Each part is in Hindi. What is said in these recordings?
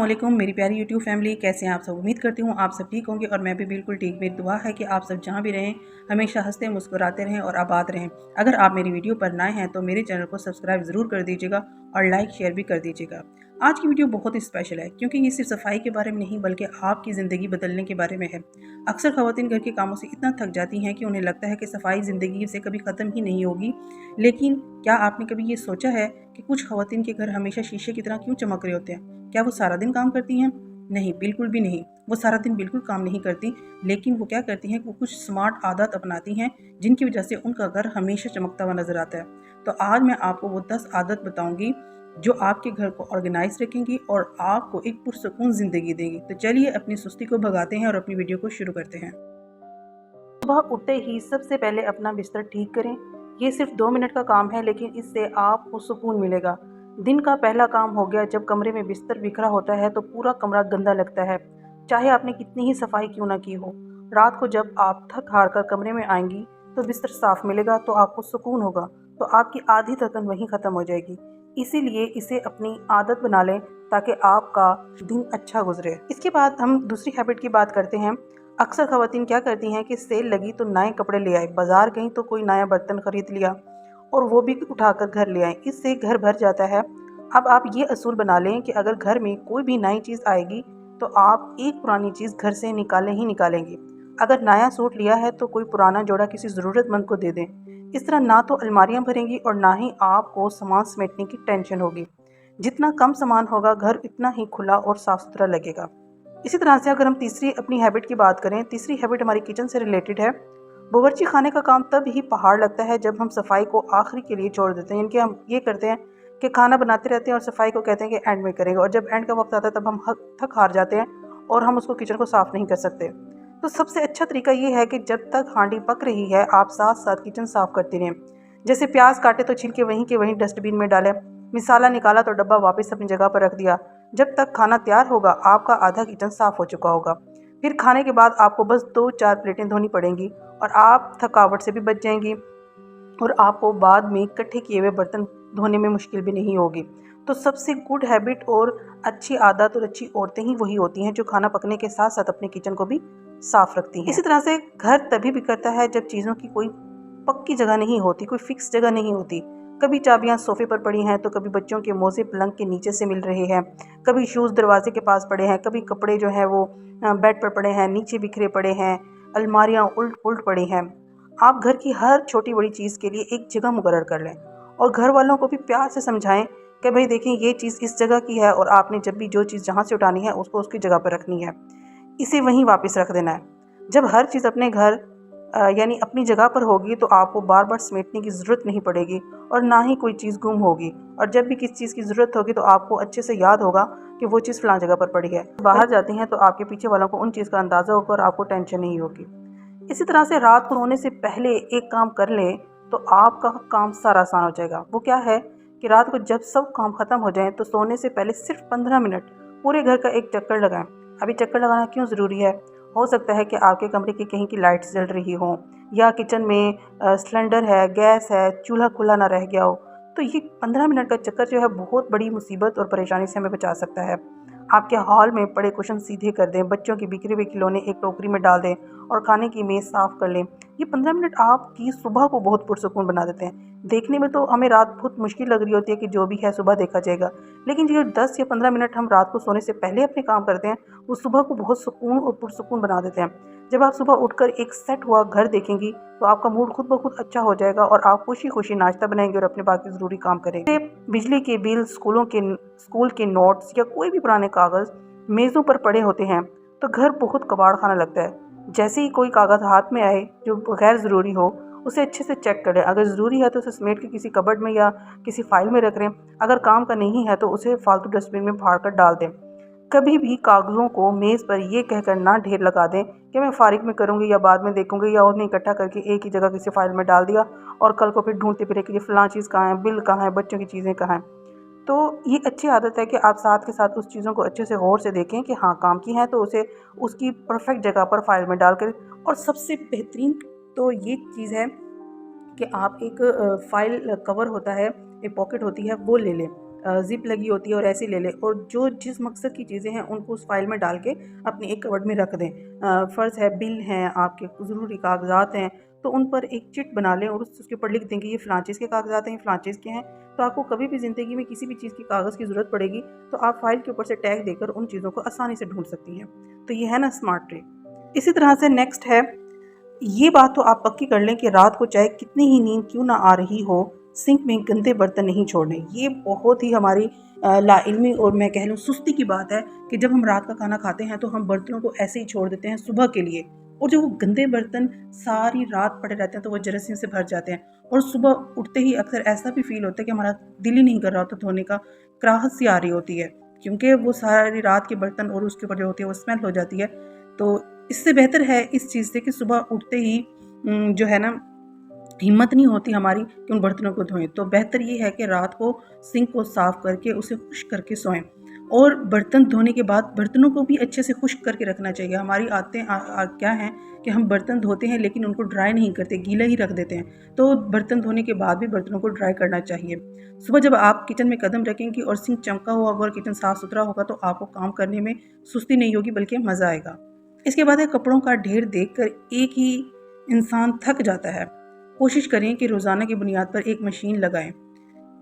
अस्सलामुअलैकुम मेरी प्यारी यूट्यूब फैमिली, कैसे हैं आप सब। उम्मीद करती हूँ आप सब ठीक होंगे और मैं भी बिल्कुल ठीक। मेरी दुआ है कि आप सब जहाँ भी रहें हमेशा हंसते मुस्कुराते रहें और आबाद रहें। अगर आप मेरी वीडियो पर नए हैं तो मेरे चैनल को सब्सक्राइब ज़रूर कर दीजिएगा और लाइक शेयर भी कर दीजिएगा। आज की वीडियो बहुत ही स्पेशल है क्योंकि ये सिर्फ सफाई के बारे में नहीं बल्कि आपकी ज़िंदगी बदलने के बारे में है। अक्सर ख़वातीन घर के कामों से इतना थक जाती हैं कि उन्हें लगता है कि सफाई ज़िंदगी से कभी ख़त्म ही नहीं होगी। लेकिन क्या आपने कभी ये सोचा है कि कुछ ख़वातीन के घर हमेशा शीशे की तरह क्यों चमक रहे होते हैं? क्या वो सारा दिन काम करती हैं? नहीं, बिल्कुल भी नहीं। वो सारा दिन बिल्कुल काम नहीं करती, लेकिन वो क्या करती हैं, वो कुछ स्मार्ट आदत अपनाती हैं जिनकी वजह से उनका घर हमेशा चमकता हुआ नज़र आता है। तो आज मैं आपको वो 10 आदत बताऊंगी जो आपके घर को ऑर्गेनाइज रखेंगी और आपको एक पुरसुकून ज़िंदगी देंगी। तो चलिए अपनी सुस्ती को भगाते हैं और अपनी वीडियो को शुरू करते हैं। सुबह उठते ही सबसे पहले अपना बिस्तर ठीक करें। ये सिर्फ 2 मिनट का काम है, लेकिन इससे आपको सुकून मिलेगा। दिन का पहला काम हो गया। जब कमरे में बिस्तर बिखरा होता है तो पूरा कमरा गंदा लगता है, चाहे आपने कितनी ही सफाई क्यों ना की हो। रात को जब आप थक हार कर कमरे में आएंगी तो बिस्तर साफ मिलेगा तो आपको सुकून होगा, तो आपकी आधी थकन वहीं ख़त्म हो जाएगी। इसीलिए इसे अपनी आदत बना लें ताकि आपका दिन अच्छा गुजरे। इसके बाद हम दूसरी हैबिट की बात करते हैं। अक्सर ख़वातीन क्या करती हैं कि सेल लगी तो नए कपड़े ले आए, बाज़ार गई तो कोई नया बर्तन ख़रीद लिया और वो भी उठाकर घर ले आए। इससे घर भर जाता है। अब आप ये असूल बना लें कि अगर घर में कोई भी नई चीज़ आएगी तो आप एक पुरानी चीज़ घर से निकालें ही निकालेंगे। अगर नया सूट लिया है तो कोई पुराना जोड़ा किसी ज़रूरतमंद को दे दें। इस तरह ना तो अलमारियाँ भरेंगी और ना ही आपको सामान समेटने की टेंशन होगी। जितना कम सामान होगा घर इतना ही खुला और साफ़ सुथरा लगेगा। इसी तरह से अगर हम तीसरी अपनी हैबिट की बात करें, तीसरी हैबिट हमारी किचन से रिलेटेड है। बावर्ची खाने का काम तब ही पहाड़ लगता है जब हम सफाई को आखिरी के लिए छोड़ देते हैं। यानी कि हम ये करते हैं कि खाना बनाते रहते हैं और सफाई को कहते हैं कि एंड में करेंगे, और जब एंड का वक्त आता है तब हम थक हार जाते हैं और हम उसको किचन को साफ़ नहीं कर सकते। तो सबसे अच्छा तरीका ये है कि जब तक हांडी पक रही है आप साथ साथ किचन साफ़ करते रहें। जैसे प्याज काटे तो छिलके वहीं के वहीं डस्टबिन में डालें, मिसाला निकाला तो डब्बा वापस अपनी जगह पर रख दिया। जब तक खाना तैयार होगा आपका आधा किचन साफ़ हो चुका होगा। फिर खाने के बाद आपको बस 2-4 प्लेटें धोनी पड़ेंगी और आप थकावट से भी बच जाएंगी और आपको बाद में इकट्ठे किए हुए बर्तन धोने में मुश्किल भी नहीं होगी। तो सबसे गुड हैबिट और अच्छी आदत और अच्छी औरतें ही वही होती हैं जो खाना पकने के साथ साथ अपने किचन को भी साफ रखती हैं। इसी तरह से घर तभी बिखरता है जब चीज़ों की कोई पक्की जगह नहीं होती, कोई फिक्स जगह नहीं होती। कभी चाबियां सोफे पर पड़ी हैं तो कभी बच्चों के मोजे पलंग के नीचे से मिल रहे हैं, कभी शूज़ दरवाजे के पास पड़े हैं, कभी कपड़े जो है वो बेड पर पड़े हैं, नीचे बिखरे पड़े हैं, अलमारियां उल्ट पुल्ट पड़ी हैं। आप घर की हर छोटी बड़ी चीज़ के लिए एक जगह मुकर्रर कर लें और घर वालों को भी प्यार से समझाएं कि भाई देखें ये चीज़ इस जगह की है और आपने जब भी जो चीज़ जहाँ से उठानी है उसको उसकी जगह पर रखनी है, इसे वहीं वापस रख देना है। जब हर चीज़ अपने घर यानी अपनी जगह पर होगी तो आपको बार बार समेटने की ज़रूरत नहीं पड़ेगी और ना ही कोई चीज़ गुम होगी, और जब भी किसी चीज़ की ज़रूरत होगी तो आपको अच्छे से याद होगा कि वो चीज़ फ़लाँ जगह पर पड़ी है। बाहर जाती हैं तो आपके पीछे वालों को उन चीज़ का अंदाज़ा होगा और आपको टेंशन नहीं होगी। इसी तरह से रात को सोने से पहले एक काम कर लें तो आपका काम सारा आसान हो जाएगा। वो क्या है कि रात को जब सब काम ख़त्म हो जाए तो सोने से पहले सिर्फ 15 मिनट पूरे घर का एक चक्कर लगाएं। अभी चक्कर लगाना क्यों ज़रूरी है? हो सकता है कि आपके कमरे की कहीं की लाइट्स जल रही हों या किचन में सिलेंडर है, गैस है, चूल्हा खुला ना रह गया हो। तो ये 15 मिनट का चक्कर जो है बहुत बड़ी मुसीबत और परेशानी से हमें बचा सकता है। आपके हॉल में पड़े कुशन सीधे कर दें, बच्चों के बिखरे हुए खिलौने एक टोकरी में डाल दें और खाने की मेज़ साफ़ कर लें। ये 15 मिनट आपकी सुबह को बहुत पुरसुकून बना देते हैं। देखने में तो हमें रात बहुत मुश्किल लग रही होती है कि जो भी है सुबह देखा जाएगा, लेकिन जो 10 या 15 मिनट हम रात को सोने से पहले अपने काम करते हैं वो सुबह को बहुत सुकून और पुरसुकून बना देते हैं। जब आप सुबह उठकर एक सेट हुआ घर देखेंगी तो आपका मूड खुद ब खुद अच्छा हो जाएगा और आप खुशी खुशी नाश्ता बनाएंगे और अपने बाकी ज़रूरी काम करेंगे। बिजली के बिल, स्कूल के नोट्स या कोई भी पुराने कागज़ मेज़ों पर पड़े होते हैं तो घर बहुत कबाड़ खाना लगता है। जैसे ही कोई कागज़ हाथ में आए जो गैर ज़रूरी हो उसे अच्छे से चेक करें। अगर ज़रूरी है तो उसे समेट के किसी कबर्ड में या किसी फाइल में रख लें। अगर काम का नहीं है तो उसे फालतू डस्टबिन में फाड़ कर डाल दें। कभी भी कागज़ों को मेज़ पर ये कहकर ना ढेर लगा दें कि मैं फारिग में करूँगी या बाद में देखूँगी, या उन्हें इकट्ठा करके एक ही जगह किसी फाइल में डाल दिया और कल को फिर ढूंढते फिरे कि ये फ़लाँ चीज़ कहाँ है, बिल कहाँ है, बच्चों की चीज़ें कहाँ हैं। तो ये अच्छी आदत है कि आप साथ के साथ उस चीज़ों को अच्छे से गौर से देखें कि हाँ काम की हैं तो उसे उसकी परफेक्ट जगह पर फाइल में डालकर। और सबसे बेहतरीन तो ये चीज़ है कि आप एक फाइल कवर होता है, एक पॉकेट होती है, वो ले लें। ज़िप लगी होती है और ऐसे ले लें और जो जिस मकसद की चीज़ें हैं उनको उस फाइल में डाल के अपनी एक कवर्ड में रख दें। फ़र्ज़ है बिल हैं, आपके ज़रूरी कागज़ात हैं, तो उन पर एक चिट बना लें और उसके ऊपर लिख दें कि ये फ़लाँ चीज़ के कागज़ात हैं, ये फ़लाँ चीज़ के हैं। तो आपको कभी भी ज़िंदगी में किसी भी चीज़ की कागज़ की ज़रूरत पड़ेगी तो आप फाइल के ऊपर से टैग देकर उन चीज़ों को आसानी से ढूँढ सकती हैं। तो ये है ना स्मार्ट ट्रिक। इसी तरह से नेक्स्ट है, ये बात तो आप पक्की कर लें कि रात को चाहे कितनी ही नींद क्यों ना आ रही हो, सिंक में गंदे बर्तन नहीं छोड़ने। ये बहुत ही हमारी लाइल्मी और मैं कह लूँ सुस्ती की बात है कि जब हम रात का खाना खाते हैं तो हम बर्तनों को ऐसे ही छोड़ देते हैं सुबह के लिए, और जो वो गंदे बर्तन सारी रात पड़े रहते हैं तो वो जरासीम से भर जाते हैं और सुबह उठते ही अक्सर ऐसा भी फील होता है कि हमारा दिल ही नहीं कर रहा होता धोने का, कराहत सी आ रही होती है क्योंकि वो सारी रात के बर्तन और उसके ऊपर जो होती है वो स्मेल हो जाती है। तो इससे बेहतर है इस चीज़ से कि सुबह उठते ही जो है ना हिम्मत नहीं होती हमारी कि उन बर्तनों को धोएं, तो बेहतर ये है कि रात को सिंक को साफ़ करके उसे खुश्क करके सोएं और बर्तन धोने के बाद बर्तनों को भी अच्छे से खुश्क करके रखना चाहिए। हमारी आदतें क्या हैं कि हम बर्तन धोते हैं लेकिन उनको ड्राई नहीं करते, गीला ही रख देते हैं। तो बर्तन धोने के बाद भी बर्तनों को ड्राई करना चाहिए। सुबह जब आप किचन में कदम रखेंगी और सिंक चमका हुआ होगा और किचन साफ़ सुथरा होगा तो आपको काम करने में सुस्ती नहीं होगी बल्कि मज़ा आएगा। इसके बाद है, कपड़ों का ढेर देखकर एक ही इंसान थक जाता है। कोशिश करें कि रोज़ाना की बुनियाद पर एक मशीन लगाएं।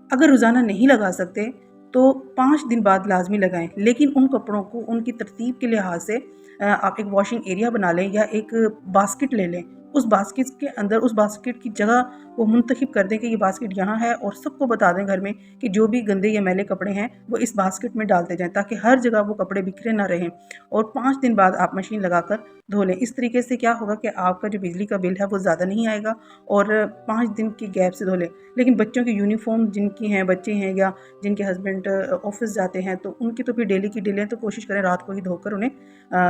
अगर रोज़ाना नहीं लगा सकते तो 5 दिन बाद लाजमी लगाएं, लेकिन उन कपड़ों को उनकी तरतीब के लिहाज से आप एक वॉशिंग एरिया बना लें या एक बास्केट ले लें। उस बास्केट के अंदर उस बास्केट की जगह वो मुंतखब कर दें कि ये बास्केट यहाँ है और सबको बता दें घर में कि जो भी गंदे या मैले कपड़े हैं वो इस बास्केट में डालते जाएं ताकि हर जगह वो कपड़े बिखरे ना रहें और 5 दिन बाद आप मशीन लगाकर धो लें। इस तरीके से क्या होगा कि आपका जो बिजली का बिल है वो ज़्यादा नहीं आएगा और 5 दिन की गैप से धो लें। लेकिन बच्चों की यूनिफॉर्म जिनकी हैं, बच्चे हैं या जिनके हस्बैंड ऑफिस जाते हैं तो उनकी तो फिर डेली की डेली है, तो कोशिश करें रात को ही धोकर उन्हें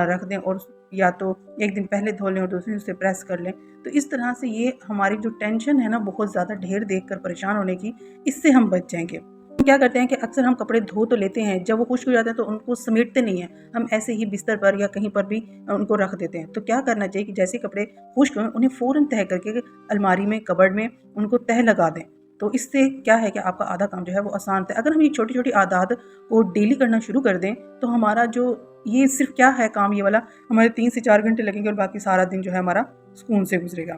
रख दें और या तो एक दिन पहले धो लें और दूसरे दिन उसे प्रेस कर लें। तो इस तरह से ये हमारी जो टेंशन है ना बहुत ज़्यादा ढेर देखकर परेशान होने की, इससे हम बच जाएंगे। हम क्या करते हैं कि अक्सर हम कपड़े धो तो लेते हैं, जब वो खुश्क हो जाते हैं तो उनको समेटते नहीं हैं, हम ऐसे ही बिस्तर पर या कहीं पर भी उनको रख देते हैं। तो क्या करना चाहिए कि जैसे कपड़े खुश्क हों उन्हें फ़ौरन तह करके अलमारी में, कबर्ड में उनको तह लगा दें। तो इससे क्या है कि आपका आधा काम जो है वो आसान है। अगर हम ये छोटी छोटी आदत को डेली करना शुरू कर दें तो हमारा जो ये सिर्फ क्या है काम ये वाला, हमारे 3 से 4 घंटे लगेंगे और बाकी सारा दिन जो है हमारा सुकून से गुजरेगा।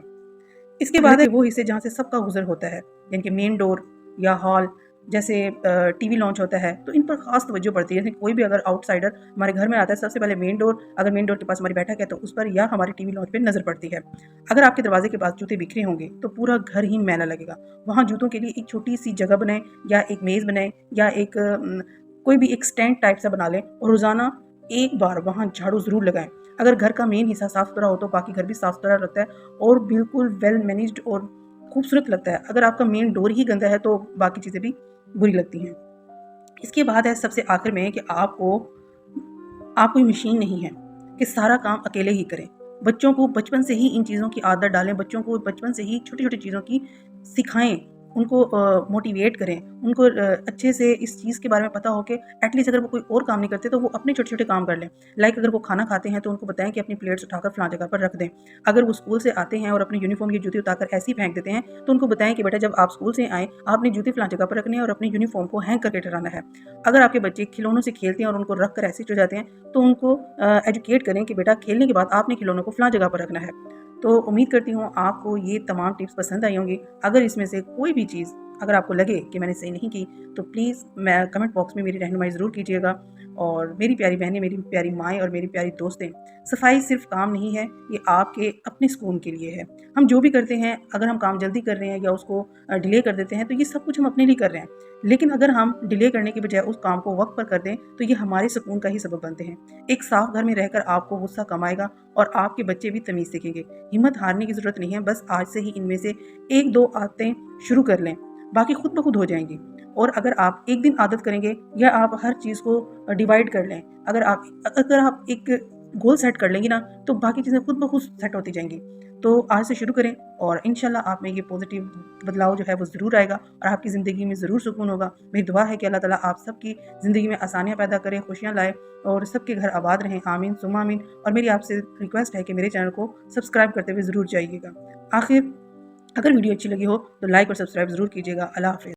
इसके बाद है वो हिस्से जहाँ से सबका गुजर होता है, यानी कि मेन डोर या हॉल, जैसे टीवी लॉन्च होता है तो इन पर खास तवज्जो पड़ती है। जैसे कोई भी अगर आउटसाइडर हमारे घर में आता है सबसे पहले मेन डोर, अगर मेन डोर के पास हमारी बैठक है तो उस पर या हमारे टीवी लॉन्च पे नज़र पड़ती है। अगर आपके दरवाजे के पास जूते बिखरे होंगे तो पूरा घर ही मैला लगेगा। वहाँ जूतों के लिए एक छोटी सी जगह बनाएं या एक मेज़ बनाएं या एक कोई भी एक स्टैंड टाइप सा बना लें और रोज़ाना एक बार वहाँ झाड़ू ज़रूर लगाएं। अगर घर का मेन हिस्सा साफ़ सुथरा हो तो बाकी घर भी साफ़ सुथरा लगता है और बिल्कुल वेल मैनेज्ड और खूबसूरत लगता है। अगर आपका मेन डोर ही गंदा है तो बाकी चीज़ें भी बुरी लगती हैं। इसके बाद है सबसे आखिर में कि आप कोई मशीन नहीं है कि सारा काम अकेले ही करें। बच्चों को बचपन से ही इन चीज़ों की आदत डालें, बच्चों को बचपन से ही छोटी-छोटी चीज़ों की सिखाएँ, उनको मोटिवेट करें, उनको अच्छे से इस चीज़ के बारे में पता हो कि एटलीस्ट अगर वो कोई और काम नहीं करते तो वो अपने छोटे-छोटे काम कर लें। लाइक अगर वो खाना खाते हैं तो उनको बताएं कि अपनी प्लेट्स उठाकर फलां जगह पर रख दें। अगर वो स्कूल से आते हैं और अपनी यूनिफॉर्म या जूते उतारकर ऐसे ही फेंक देते हैं तो उनको बताएं कि बेटा जब आप स्कूल से आएँ आपने जूते फलां जगह पर रखने हैं और अपनी यूनिफॉर्म को हैंग करके टहराना है। अगर आपके बच्चे खिलौनों से खेलते हैं और उनको रख कर ऐसे ही चले जाते हैं तो उनको एजुकेट करें कि बेटा खेलने के बाद आपने खिलौनों को फलां जगह पर रखना है। तो उम्मीद करती हूँ आपको ये तमाम टिप्स पसंद आई होंगी। अगर इसमें से कोई भी चीज़ अगर आपको लगे कि मैंने सही नहीं की तो प्लीज़ मैं कमेंट बॉक्स में मेरी रहनुमाई ज़रूर कीजिएगा। और मेरी प्यारी बहनें, मेरी प्यारी माएँ और मेरी प्यारी दोस्तें, सफाई सिर्फ काम नहीं है, ये आपके अपने सुकून के लिए है। हम जो भी करते हैं, अगर हम काम जल्दी कर रहे हैं या उसको डिले कर देते हैं तो ये सब कुछ हम अपने लिए कर रहे हैं। लेकिन अगर हम डिले करने की बजाय उस काम को वक्त पर कर दें तो ये हमारे सुकून का ही सबब बनते हैं। एक साफ घर में रहकर आपको गुस्सा कम आएगा और आपके बच्चे भी तमीज़ सीखेंगे। हिम्मत हारने की ज़रूरत नहीं है, बस आज से ही इनमें से 1-2 आदतें शुरू कर लें, बाकी खुद ब खुद हो जाएंगी। और अगर आप एक दिन आदत करेंगे या आप हर चीज़ को डिवाइड कर लें, अगर आप एक गोल सेट कर लेंगी ना तो बाकी चीज़ें खुद ब खुद सेट होती जाएंगी। तो आज से शुरू करें और इंशाल्लाह आप में ये पॉजिटिव बदलाव जो है वो ज़रूर आएगा और आपकी ज़िंदगी में ज़रूर सुकून होगा। मेरी दुआ है कि अल्लाह ताला आप सबकी ज़िंदगी में आसानियाँ पैदा करें, खुशियाँ लाए और सबके घर आबाद रहें। आमीन सुम्मा आमीन। और मेरी आपसे रिक्वेस्ट है कि मेरे चैनल को सब्सक्राइब करते हुए ज़रूर जाइएगा। आखिर अगर वीडियो अच्छी लगी हो तो लाइक और सब्सक्राइब ज़रूर कीजिएगा। अल्लाह हाफ़िज़।